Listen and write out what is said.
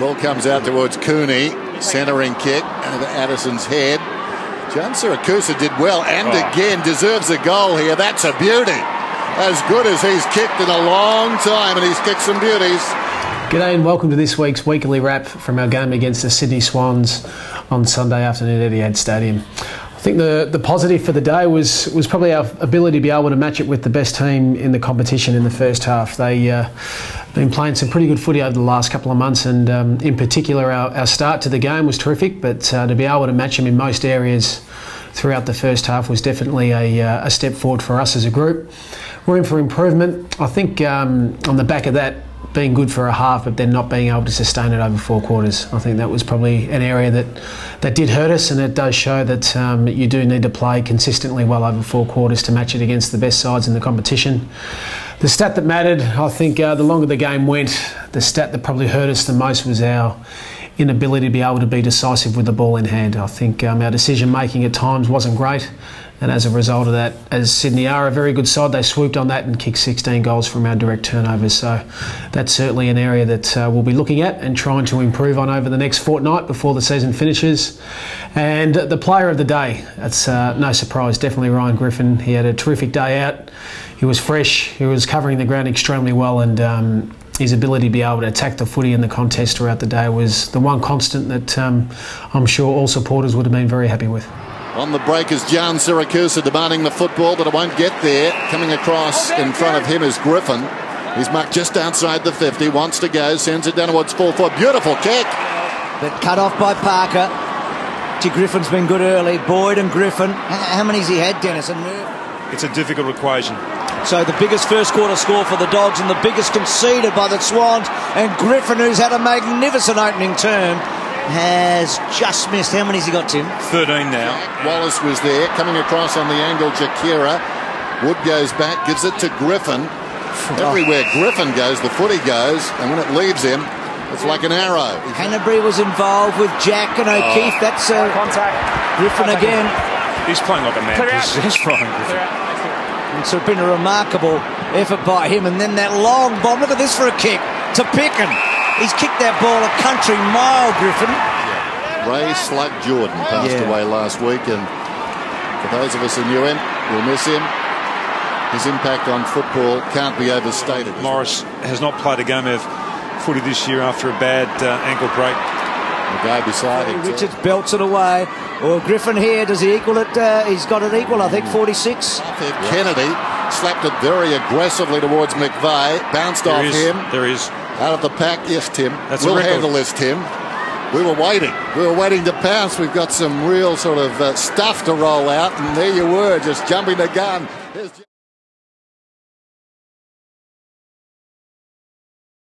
Ball comes out towards Cooney. Centering kick over Addison's head. John Siracusa did well and again deserves a goal here. That's a beauty. As good as he's kicked in a long time, and he's kicked some beauties. G'day and welcome to this week's weekly wrap from our game against the Sydney Swans on Sunday afternoon at Etihad Stadium. I think the positive for the day was probably our ability to be able to match it with the best team in the competition in the first half. They been playing some pretty good footy over the last couple of months, and in particular our start to the game was terrific, but to be able to match them in most areas throughout the first half was definitely a step forward for us as a group. Room for improvement. I think on the back of that, being good for a half but then not being able to sustain it over 4 quarters. I think that was probably an area that did hurt us, and it does show that you do need to play consistently well over 4 quarters to match it against the best sides in the competition. The stat that mattered, I think the longer the game went, the stat that probably hurt us the most was our inability to be able to be decisive with the ball in hand. I think our decision making at times wasn't great, and as a result of that, as Sydney are a very good side, they swooped on that and kicked 16 goals from our direct turnovers. So that's certainly an area that we'll be looking at and trying to improve on over the next fortnight before the season finishes. And the player of the day, that's no surprise, definitely Ryan Griffen. He had a terrific day out. He was fresh, he was covering the ground extremely well, and his ability to be able to attack the footy in the contest throughout the day was the one constant that I'm sure all supporters would have been very happy with. On the break is John Siracusa demanding the football, but it won't get there. Coming across in front of him is Griffen. He's marked just outside the 50, wants to go, sends it down towards full forward. Beautiful kick. But cut off by Parker. Griffen's been good early. Boyd and Griffen. How many's he had, Dennis? It's a difficult equation. So the biggest first quarter score for the Dogs and the biggest conceded by the Swans. And Griffen, who's had a magnificent opening term, has just missed. How many's he got, Tim? 13 now. Wallace was there, coming across on the angle. Jakira. Wood goes back, gives it to Griffen. Everywhere Griffen goes, the footy goes, and when it leaves him, it's like an arrow. Hanbury was involved with Jack and O'Keefe. That's contact. Griffen again. He's playing like a man. He's Ryan Griffen. It's been a remarkable effort by him, and then that long bomb. Look at this for a kick to Picken. He's kicked that ball a country mile, Griffen. Yeah. Ray Slug Jordan passed away last week, and for those of us who knew him, we'll miss him. His impact on football can't be overstated. Morris has not played a game of footy this year after a bad ankle break. The guy beside him. Richards belts it away. Or Griffen here, does he equal it? He's got it equal, I think, 46. Kennedy slapped it very aggressively towards McVeigh. Bounced off him. There is. Out of the pack, yes, Tim. We'll handle this, Tim. We were waiting. We were waiting to pounce. We've got some real sort of stuff to roll out, and there you were, just jumping the gun.